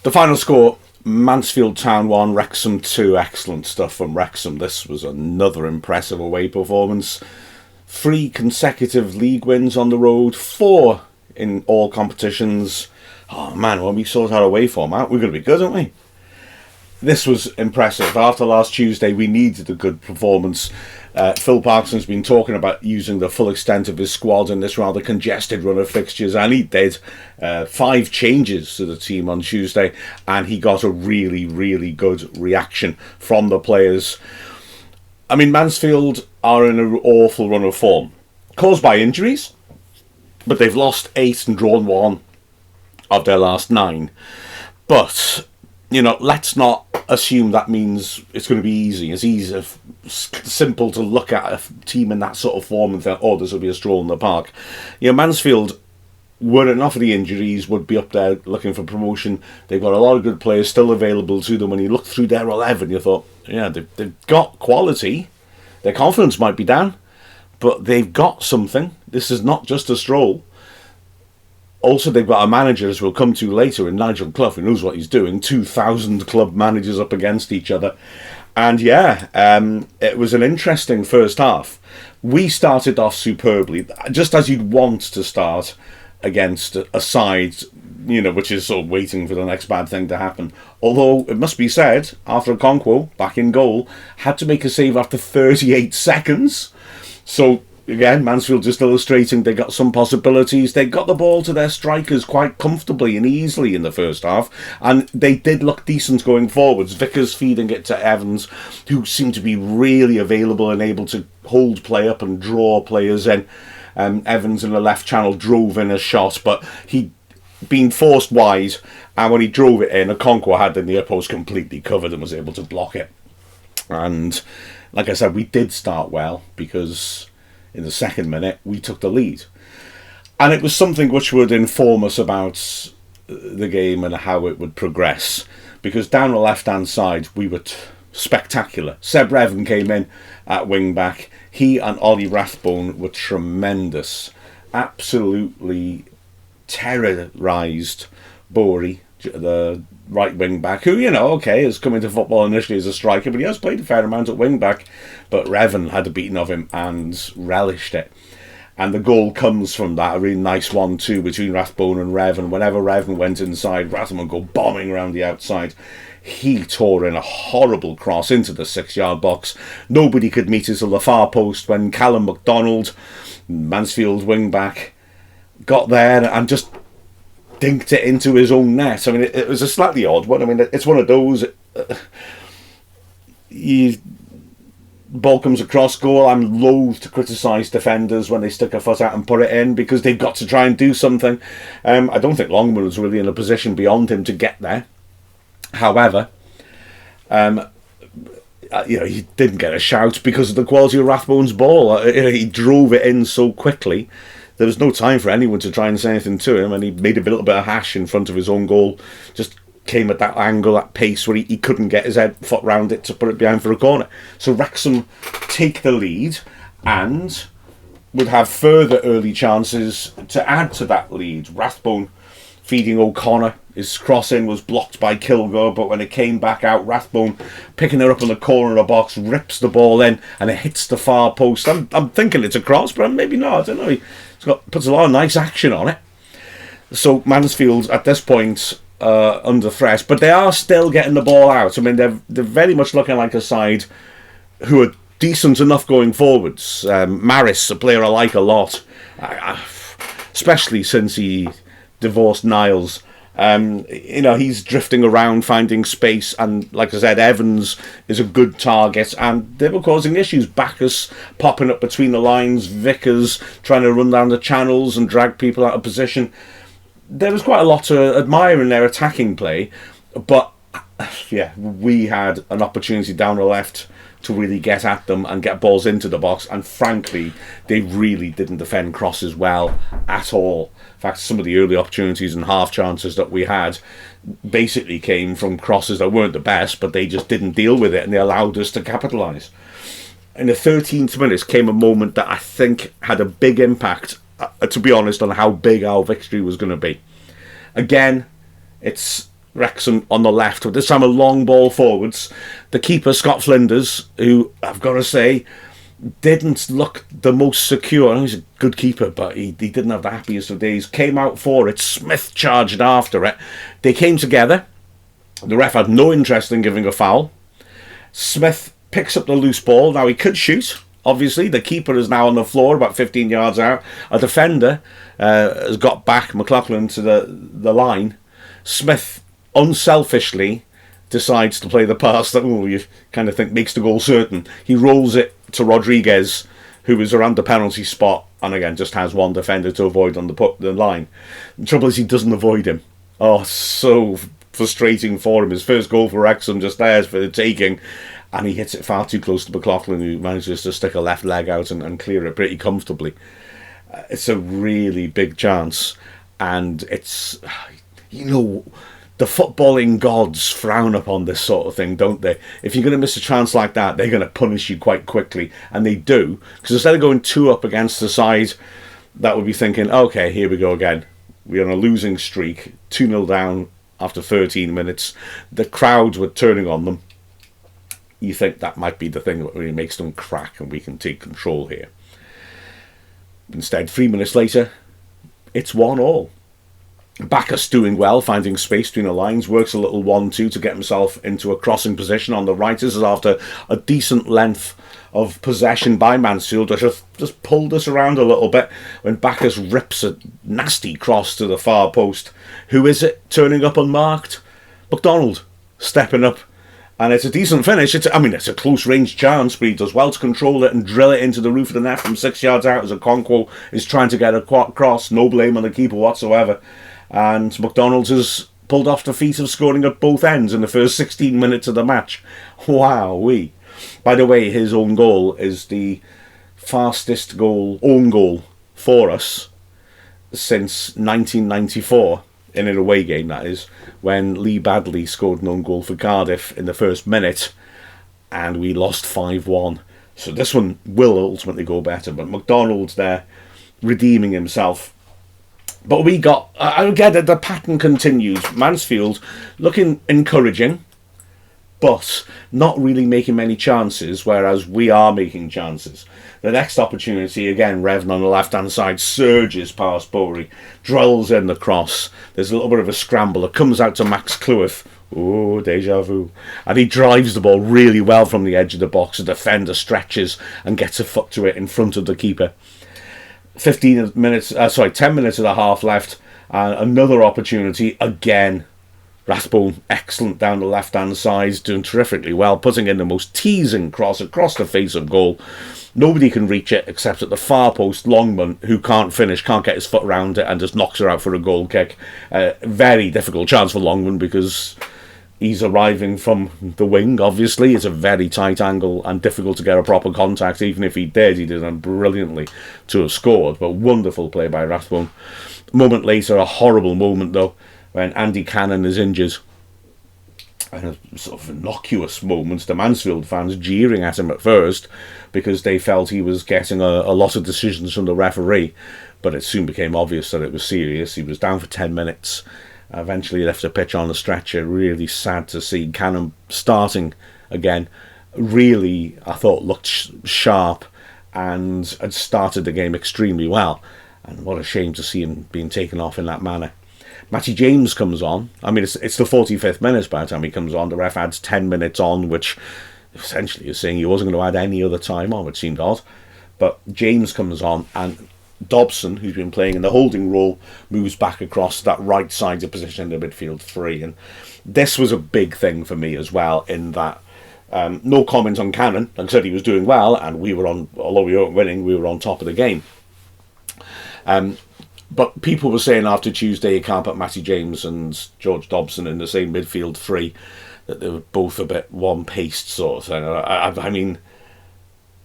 The final score, Mansfield Town 1, Wrexham 2. Excellent stuff from Wrexham. This was another impressive away performance. 3 consecutive league wins on the road, 4 in all competitions. Oh man, when we sort our away format, we're going to be good, aren't we? This was impressive. After last Tuesday, we needed a good performance. Phil Parkinson's been talking about using the full extent of his squad in this rather congested run of fixtures, and he did. 5 changes to the team on Tuesday, and he got a really, really good reaction from the players. I mean, Mansfield are in an awful run of form, caused by injuries, but they've lost 8 and drawn 1 of their last 9. But, you know, let's not assume that means it's going to be easy. It's simple to look at a team in that sort of form and think, oh, this will be a stroll in the park. You know, Mansfield, were it not for the injuries, would be up there looking for promotion. They've got a lot of good players still available to them. When you look through their 11, you thought, yeah, they've got quality. Their confidence might be down, but they've got something. This is not just a stroll. Also, they've got a manager, as we'll come to later, in Nigel Clough, who knows what he's doing. 2,000 club managers up against each other. And yeah, it was an interesting first half. We started off superbly, just as you'd want to start against a side, you know, which is sort of waiting for the next bad thing to happen. Although, it must be said, after Okonkwo, back in goal, had to make a save after 38 seconds. So, again, Mansfield just illustrating they got some possibilities. They got the ball to their strikers quite comfortably and easily in the first half, and they did look decent going forwards. Vickers feeding it to Evans, who seemed to be really available and able to hold play up and draw players in. Evans in the left channel drove in a shot, but he'd been forced wide, and when he drove it in, Okonkwo had the near post completely covered and was able to block it. And like I said, we did start well, because in the second minute, we took the lead. And it was something which would inform us about the game and how it would progress. Because down the left-hand side, we were spectacular. Seb Revan came in at wing-back. He and Ollie Rathbone were tremendous. Absolutely terrorised Bory, the right wing-back, who, you know, okay, has come into football initially as a striker, but he has played a fair amount at wing-back. But Revan had a beating of him and relished it. And the goal comes from that, a really nice 1-2 between Rathbone and Revan. Whenever Revan went inside, Rathbone would go bombing around the outside. He tore in a horrible cross into the 6-yard box. Nobody could meet us at the far post when Callum MacDonald, Mansfield wing-back, got there and just dinked it into his own net. I mean, it was a slightly odd one. I mean, it's one of those... ball comes across goal. I'm loath to criticise defenders when they stick a foot out and put it in, because they've got to try and do something. I don't think Longman was really in a position beyond him to get there. However, you know, he didn't get a shout because of the quality of Rathbone's ball. He drove it in so quickly. There was no time for anyone to try and say anything to him, and he made a little bit of hash in front of his own goal. Just came at that angle, that pace, where he couldn't get his foot round it to put it behind for a corner. So Wrexham take the lead and would have further early chances to add to that lead. Rathbone feeding O'Connor. His crossing was blocked by Kilgore, but when it came back out, Rathbone picking it up in the corner of the box, rips the ball in, and it hits the far post. I'm thinking it's a cross, but maybe not. I don't know. Puts a lot of nice action on it. So Mansfield at this point under threat, but they are still getting the ball out. I mean, they're very much looking like a side who are decent enough going forwards. Maris, a player I like a lot, especially since he divorced Niles. You know, he's drifting around finding space, and like I said, Evans is a good target, and they were causing issues. Bacchus popping up between the lines, Vickers trying to run down the channels and drag people out of position. There was quite a lot to admire in their attacking play, but yeah, we had an opportunity down the left to really get at them and get balls into the box, and frankly, they really didn't defend crosses well at all. In fact, some of the early opportunities and half chances that we had basically came from crosses that weren't the best, but they just didn't deal with it, and they allowed us to capitalise. In the 13th minute came a moment that I think had a big impact, to be honest, on how big our victory was going to be. Again, it's Wrexham on the left, but this time a long ball forwards. The keeper, Scott Flinders, who I've got to say didn't look the most secure. I know he's a good keeper, but he didn't have the happiest of days. Came out for it. Smith charged after it. They came together. The ref had no interest in giving a foul. Smith picks up the loose ball. Now he could shoot. Obviously, the keeper is now on the floor, about 15 yards out. A defender has got back McLaughlin to the line. Smith unselfishly decides to play the pass that you kind of think makes the goal certain. He rolls it to Rodriguez, who is around the penalty spot, and again just has one defender to avoid on the line. The trouble is he doesn't avoid him. Oh, so frustrating for him. His first goal for Wrexham just there for the taking, and he hits it far too close to McLaughlin, who manages to stick a left leg out and clear it pretty comfortably. It's a really big chance, and it's, the footballing gods frown upon this sort of thing, don't they? If you're going to miss a chance like that, they're going to punish you quite quickly, and they do, because instead of going 2 up against the side that would be thinking, okay, here we go again, we're on a losing streak, 2-0 down after 13 minutes, the crowds were turning on them, you think that might be the thing that really makes them crack and we can take control here. Instead, 3 minutes later, it's 1-1. Bacchus doing well, finding space between the lines, works a little 1-2 to get himself into a crossing position on the right. This is after a decent length of possession by Mansfield, which just pulled us around a little bit when Bacchus rips a nasty cross to the far post. Who is it turning up unmarked? McDonald stepping up. And it's a decent finish. It's a close-range chance, but he does well to control it and drill it into the roof of the net from 6 yards out as Okonkwo is trying to get a cross. No blame on the keeper whatsoever. And McDonald's has pulled off the feat of scoring at both ends in the first 16 minutes of the match. Wowee. By the way, his own goal is the fastest own goal for us since 1994. In an away game, that is, when Lee Badley scored an own goal for Cardiff in the first minute and we lost 5-1. So this one will ultimately go better, but McDonald's there redeeming himself. But we got, again, the pattern continues. Mansfield looking encouraging, but not really making many chances, whereas we are making chances. The next opportunity, again, Revan on the left-hand side, surges past Bowry, drills in the cross. There's a little bit of a scramble. It comes out to Max Cleworth. Oh, deja vu. And he drives the ball really well from the edge of the box. The defender stretches and gets a foot to it in front of the keeper. 10 minutes of the half left. And another opportunity, again, Rathbone, excellent down the left-hand side, doing terrifically well, putting in the most teasing cross across the face of goal. Nobody can reach it except at the far post, Longman, who can't finish, can't get his foot around it, and just knocks her out for a goal kick. Very difficult chance for Longman because he's arriving from the wing, obviously. It's a very tight angle and difficult to get a proper contact. Even if he did it brilliantly to have scored. But wonderful play by Rathbone. A moment later, a horrible moment, though, when Andy Cannon is injured. And a sort of innocuous moment, the Mansfield fans jeering at him at first because they felt he was getting a lot of decisions from the referee, but it soon became obvious that it was serious. He was down for 10 minutes, eventually left the pitch on the stretcher. Really sad to see Cannon starting again. Really, I thought, looked sharp and had started the game extremely well, and what a shame to see him being taken off in that manner. Matty James comes on. I mean, it's the 45th minute by the time he comes on. The ref adds 10 minutes on, which essentially is saying he wasn't going to add any other time on, which seemed odd. But James comes on, and Dobson, who's been playing in the holding role, moves back across that right side of position in the midfield 3. And this was a big thing for me as well, in that no comment on Cannon. Like I said, he was doing well, and although we weren't winning, we were on top of the game. But people were saying after Tuesday you can't put Matty James and George Dobson in the same midfield 3, that they were both a bit one-paced sort of thing. I mean,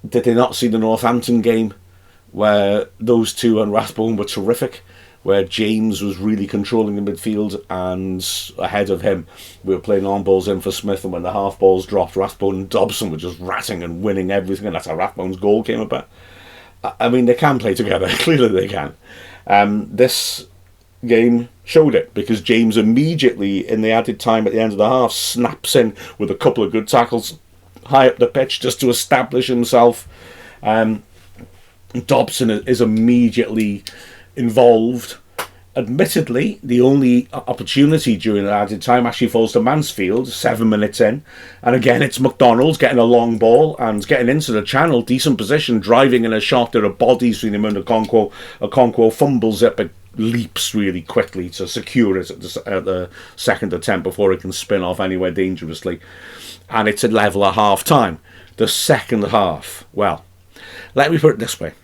did they not see the Northampton game where those two and Rathbone were terrific, where James was really controlling the midfield and ahead of him we were playing on balls in for Smith, and when the half balls dropped, Rathbone and Dobson were just ratting and winning everything, and that's how Rathbone's goal came about. I mean, they can play together. Clearly they can. This game showed it, because James immediately in the added time at the end of the half snaps in with a couple of good tackles high up the pitch just to establish himself. Dobson is immediately involved. Admittedly, the only opportunity during the added time actually falls to Mansfield 7 minutes in, and again it's McDonald's getting a long ball and getting into the channel, decent position, driving in a shot. There are bodies between him and Okonkwo. Okonkwo fumbles it but leaps really quickly to secure it at the second attempt before it can spin off anywhere dangerously, and it's a level at half time. The second half, well, let me put it this way.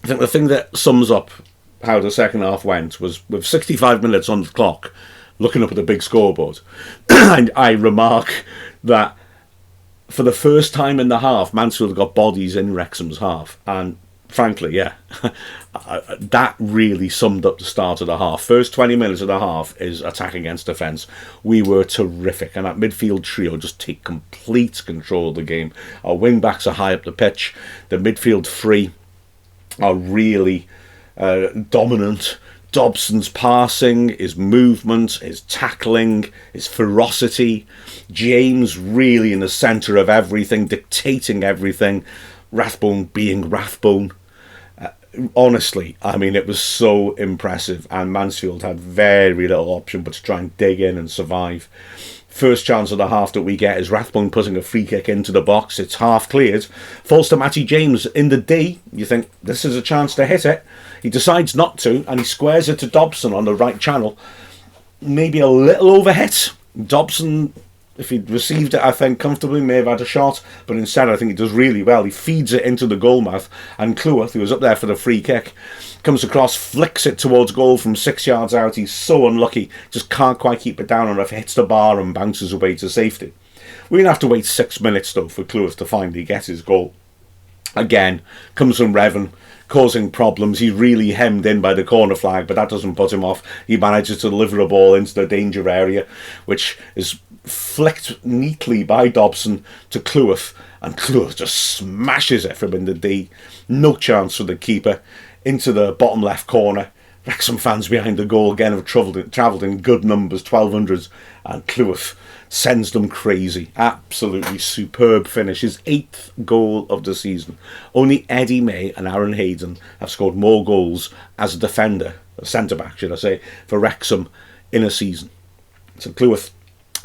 I think the thing that sums up how the second half went was, with 65 minutes on the clock, looking up at the big scoreboard, and I remark that for the first time in the half, Mansfield got bodies in Wrexham's half, and frankly, yeah, that really summed up the start of the half. First 20 minutes of the half is attack against defence. We were terrific, and that midfield trio just take complete control of the game. Our wing backs are high up the pitch. The midfield three are really dominant. Dobson's passing, his movement, his tackling, his ferocity. James really in the centre of everything, dictating everything. Rathbone being Rathbone. Honestly, I mean, it was so impressive, and Mansfield had very little option but to try and dig in and survive. First chance of the half that we get is Rathbone putting a free kick into the box. It's half cleared. Falls to Matty James in the D. You think, this is a chance to hit it. He decides not to, and he squares it to Dobson on the right channel. Maybe a little overhit. Dobson, if he'd received it, I think, comfortably, may have had a shot, but instead I think he does really well. He feeds it into the goal mouth, and Cleworth, who was up there for the free kick, comes across, flicks it towards goal from 6 yards out. He's so unlucky, just can't quite keep it down enough, hits the bar and bounces away to safety. We're going to have to wait 6 minutes, though, for Cleworth to finally get his goal. Again, comes from Revan, causing problems. He's really hemmed in by the corner flag, but that doesn't put him off. He manages to deliver a ball into the danger area, which is flicked neatly by Dobson to Cleworth, and Cleworth just smashes it from in the D. No chance for the keeper. Into the bottom left corner. Wrexham fans behind the goal again have travelled in good numbers, 1200s, and Cleworth sends them crazy. Absolutely superb finish. His 8th goal of the season. Only Eddie May and Aaron Hayden have scored more goals as a defender, a centre-back should I say, for Wrexham in a season. So Cleworth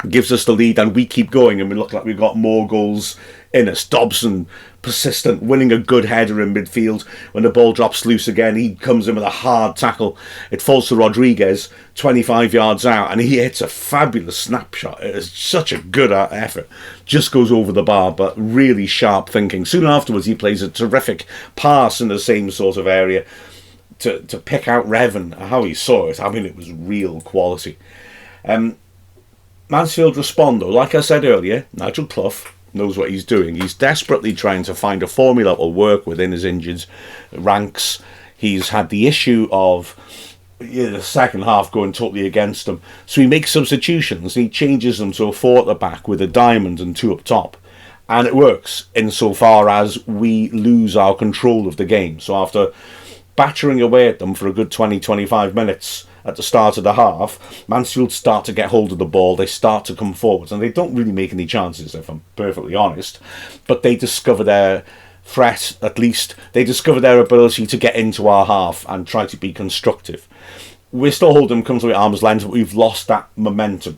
gives us the lead, and we keep going, and we look like we've got more goals in us. Dobson, persistent, winning a good header in midfield. When the ball drops loose again, he comes in with a hard tackle. It falls to Rodriguez 25 yards out, and he hits a fabulous snapshot. It is such a good effort. Just goes over the bar, but really sharp thinking. Soon afterwards, he plays a terrific pass in the same sort of area to pick out Revan. How he saw it, I mean, it was real quality. Mansfield respond, though. Like I said earlier, Nigel Clough knows what he's doing. He's desperately trying to find a formula that will work within his injured ranks. He's had the issue of the second half going totally against him. So he makes substitutions. He changes them to a 4 at the back with a diamond and 2 up top. And it works insofar as we lose our control of the game. So after battering away at them for a good 20-25 minutes at the start of the half, Mansfield start to get hold of the ball. They start to come forwards, and they don't really make any chances, if I'm perfectly honest, but they discover their threat. At least they discover their ability to get into our half and try to be constructive. We're still holding them comfortably at arm's length, but we've lost that momentum,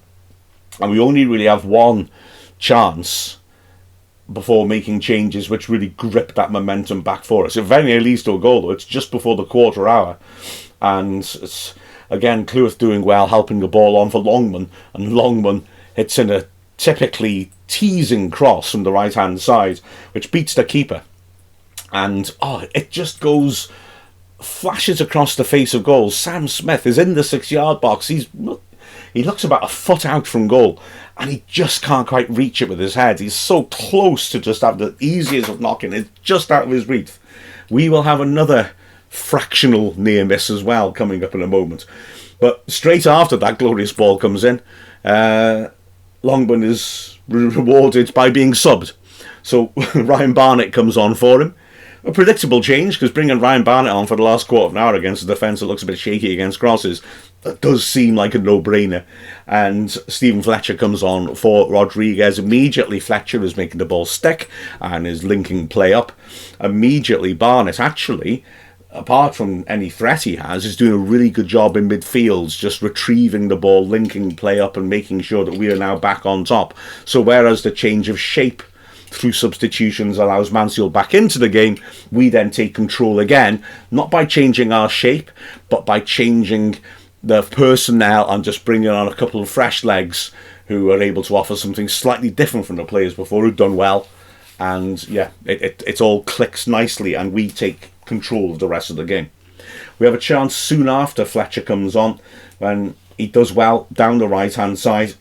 and we only really have one chance before making changes which really grip that momentum back for us. It very nearly leads to a goal, though. It's just before the quarter hour, and it's again Cleworth doing well, helping the ball on for Longman, and Longman hits in a typically teasing cross from the right hand side, which beats the keeper, and it just goes, flashes across the face of goal. Sam Smith is in the 6-yard box. He looks about a foot out from goal, and he just can't quite reach it with his head. He's so close to just have the easiest of knocking. It's just out of his reach. We will have another fractional near miss as well coming up in a moment. But straight after that glorious ball comes in, Longman is rewarded by being subbed. So Ryan Barnett comes on for him. A predictable change, because bringing Ryan Barnett on for the last quarter of an hour against a defence that looks a bit shaky against crosses, that does seem like a no-brainer. And Stephen Fletcher comes on for Rodriguez. Immediately Fletcher is making the ball stick and is linking play up. Immediately Barnett, actually, apart from any threat he has, is doing a really good job in midfield, just retrieving the ball, linking play up and making sure that we are now back on top. So whereas the change of shape through substitutions allows Mansfield back into the game, we then take control again, not by changing our shape, but by changing the personnel and just bringing on a couple of fresh legs who are able to offer something slightly different from the players before who've done well. And yeah, it all clicks nicely and we take control of the rest of the game. We have a chance soon after Fletcher comes on when he does well down the right hand side,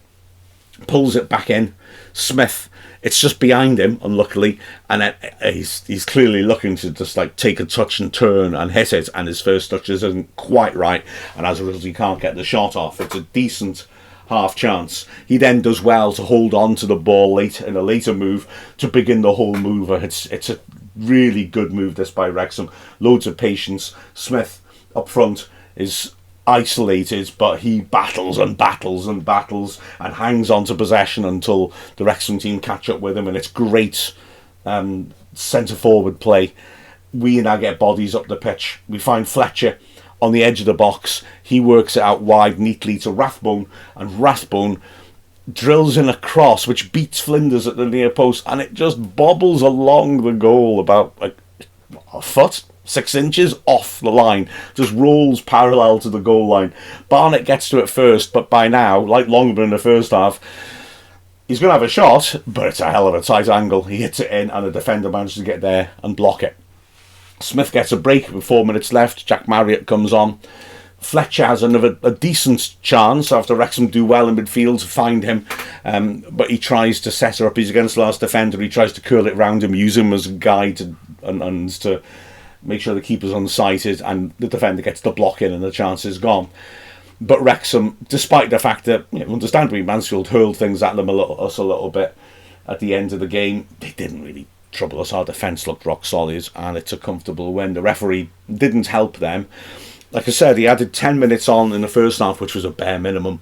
pulls it back in. Smith, it's just behind him, unluckily, and he's clearly looking to just like take a touch and turn and hit it, and his first touch isn't quite right, and as a result he can't get the shot off. It's a decent half chance. He then does well to hold on to the ball late in a later move to begin the whole mover. It's a really good move, this, by Wrexham. Loads of patience. Smith up front is isolated, but he battles and battles and battles and hangs on to possession until the Wrexham team catch up with him, and it's great centre forward play. We now get bodies up the pitch. We find Fletcher on the edge of the box. He works it out wide neatly to Rathbone, and Rathbone drills in a cross which beats Flinders at the near post, and it just bobbles along the goal about a foot, 6 inches off the line, just rolls parallel to the goal line. Barnett gets to it first, but by now, like Longman in the first half, he's going to have a shot, but it's a hell of a tight angle. He hits it in and the defender manages to get there and block it. Smith gets a break with 4 minutes left. Jack Marriott comes on. Fletcher has a decent chance after Wrexham do well in midfield to find him, but he tries to set her up. He's against the last defender. He tries to curl it round him, use him as a guide and to make sure the keeper's unsighted, and the defender gets the block in and the chance is gone. But Wrexham, despite the fact that, understandably, Mansfield hurled things at them us a little bit at the end of the game, they didn't really trouble us. Our defence looked rock solid and it's a comfortable win. The referee didn't help them. Like I said, he added 10 minutes on in the first half, which was a bare minimum.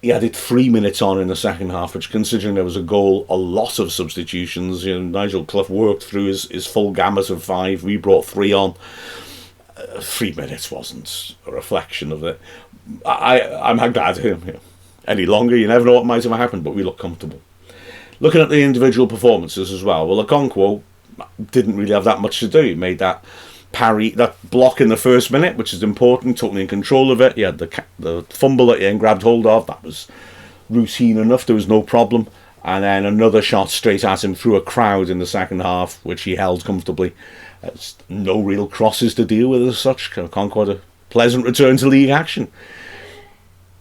He added 3 minutes on in the second half, which, considering there was a goal, a lot of substitutions. Nigel Clough worked through his full gamut of 5. We brought 3 on. 3 minutes wasn't a reflection of it. I'm glad any longer. You never know what might have happened, but we look comfortable. Looking at the individual performances as well, Okonkwo didn't really have that much to do. He made that parry, that block in the first minute, which is important, totally in control of it. He had the fumble that he grabbed hold of. That was routine enough. There was no problem. And then another shot straight at him through a crowd in the second half, which he held comfortably. It's no real crosses to deal with as such. Okonkwo had a pleasant return to league action.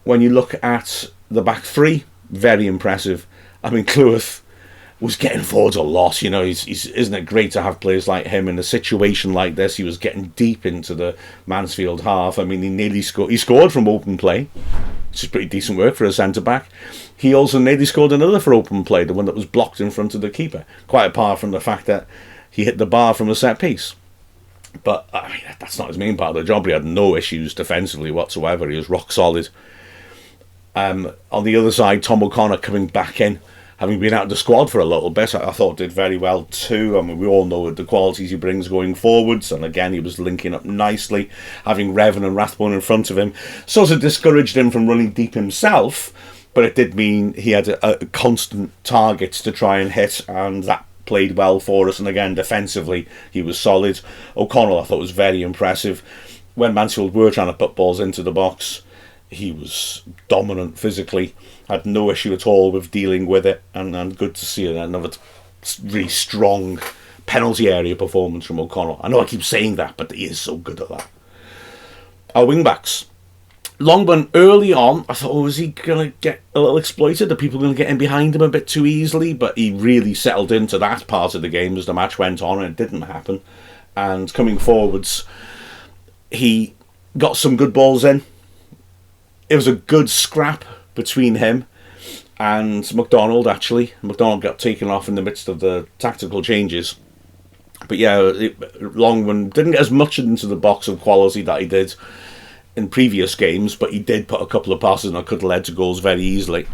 When you look at the back three, very impressive. I mean, Clough was getting forwards a lot. Isn't it great to have players like him in a situation like this? He was getting deep into the Mansfield half. I mean, he nearly scored. He scored from open play, which is pretty decent work for a centre-back. He also nearly scored another for open play, the one that was blocked in front of the keeper, quite apart from the fact that he hit the bar from a set-piece. But I mean, that's not his main part of the job. He had no issues defensively whatsoever. He was rock solid. On the other side, Tom O'Connor coming back in, having been out of the squad for a little bit, I thought did very well too. I mean, we all know the qualities he brings going forwards, and again, he was linking up nicely, having Revan and Rathbone in front of him. Sort of discouraged him from running deep himself, but it did mean he had a constant targets to try and hit, and that played well for us. And again, defensively, he was solid. O'Connell, I thought, was very impressive. When Mansfield were trying to put balls into the box, he was dominant physically, had no issue at all with dealing with it, and good to see another really strong penalty area performance from O'Connell. I know I keep saying that, but he is so good at that. Our wing-backs. Longman, early on, I thought, was he going to get a little exploited? Are people going to get in behind him a bit too easily? But he really settled into that part of the game as the match went on, and it didn't happen. And coming forwards, he got some good balls in. It was a good scrap between him and McDonald, actually. McDonald got taken off in the midst of the tactical changes. But yeah, Longman didn't get as much into the box of quality that he did in previous games, but he did put a couple of passes that could have led to goals very easily.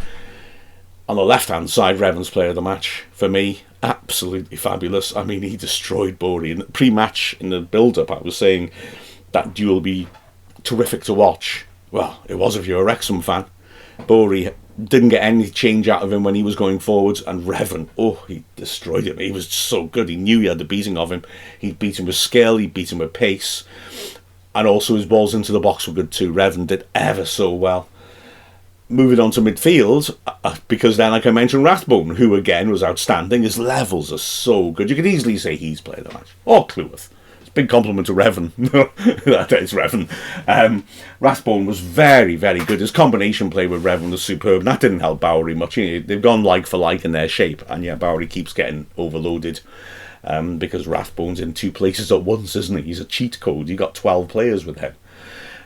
On the left-hand side, Revan's player of the match, for me, absolutely fabulous. I mean, he destroyed Bori. In the pre-match, in the build-up, I was saying that duel will be terrific to watch. Well, it was if you're a Wrexham fan. Bori didn't get any change out of him when he was going forwards, and Revan, he destroyed him. He was so good. He knew he had the beating of him. He beat him with skill, he beat him with pace, and also his balls into the box were good too. Revan did ever so well. Moving on to midfield, because then I can mention Rathbone, who again was outstanding. His levels are so good. You could easily say he's played the match. Or Cleworth. It's a big compliment to Revan. That is Revan. Rathbone was very, very good. His combination play with Revan was superb. And that didn't help Bowery much. They've gone like for like in their shape. And yeah, Bowery keeps getting overloaded. Because Rathbone's in two places at once, isn't he? He's a cheat code. You got 12 players with him.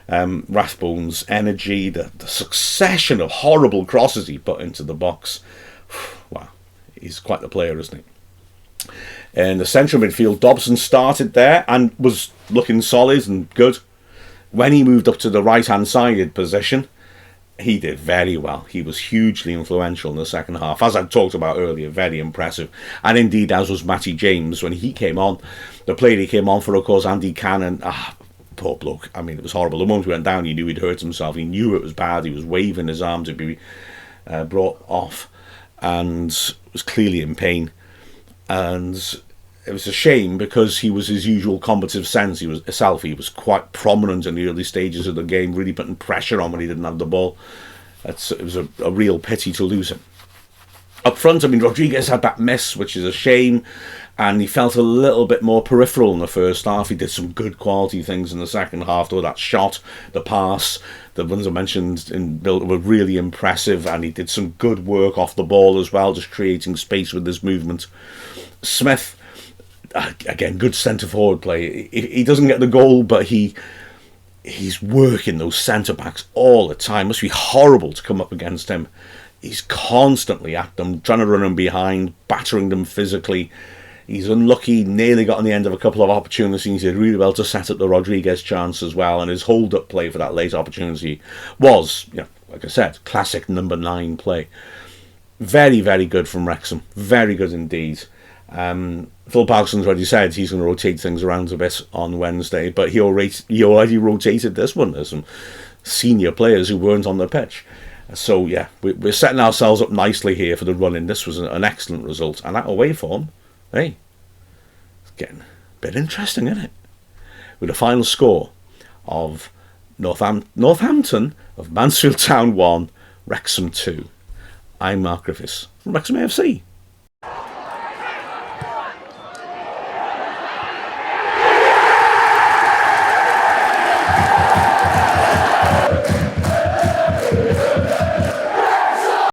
Rathbone's energy, the succession of horrible crosses he put into the box. Wow, he's quite the player, isn't he? In the central midfield, Dobson started there and was looking solid and good. When he moved up to the right-hand sided position, he did very well. He was hugely influential in the second half, as I talked about earlier. Very impressive. And indeed, as was Matty James when he came on. The player he came on for, of course, Andy Cannon. Poor bloke. I mean, it was horrible. The moment he went down, he knew he'd hurt himself. He knew it was bad. He was waving his arm to be brought off and was clearly in pain. And it was a shame because he was his usual combative sense. He was quite prominent in the early stages of the game, really putting pressure on when he didn't have the ball. It was a real pity to lose him. Up front, I mean, Rodriguez had that miss, which is a shame, and he felt a little bit more peripheral in the first half. He did some good quality things in the second half, though. That shot, the pass, the ones I mentioned in build were really impressive, and he did some good work off the ball as well, just creating space with his movement. Smith, again, good centre-forward play. He doesn't get the goal, but he's working those centre-backs all the time. It must be horrible to come up against him. He's constantly at them, trying to run them behind, battering them physically. He's unlucky, nearly got on the end of a couple of opportunities. He did really well to set up the Rodriguez chance as well, and his hold-up play for that late opportunity was, like I said, classic number 9 play. Very, very good from Wrexham. Very good indeed. Phil Parkinson's already said he's going to rotate things around a bit on Wednesday, but he already rotated this one. There's some senior players who weren't on the pitch. So, yeah, we're setting ourselves up nicely here for the run-in. This was an excellent result. And that away form, hey, it's getting a bit interesting, isn't it? With a final score of Northampton of Mansfield Town 1, Wrexham 2. I'm Mark Griffiths from Wrexham AFC.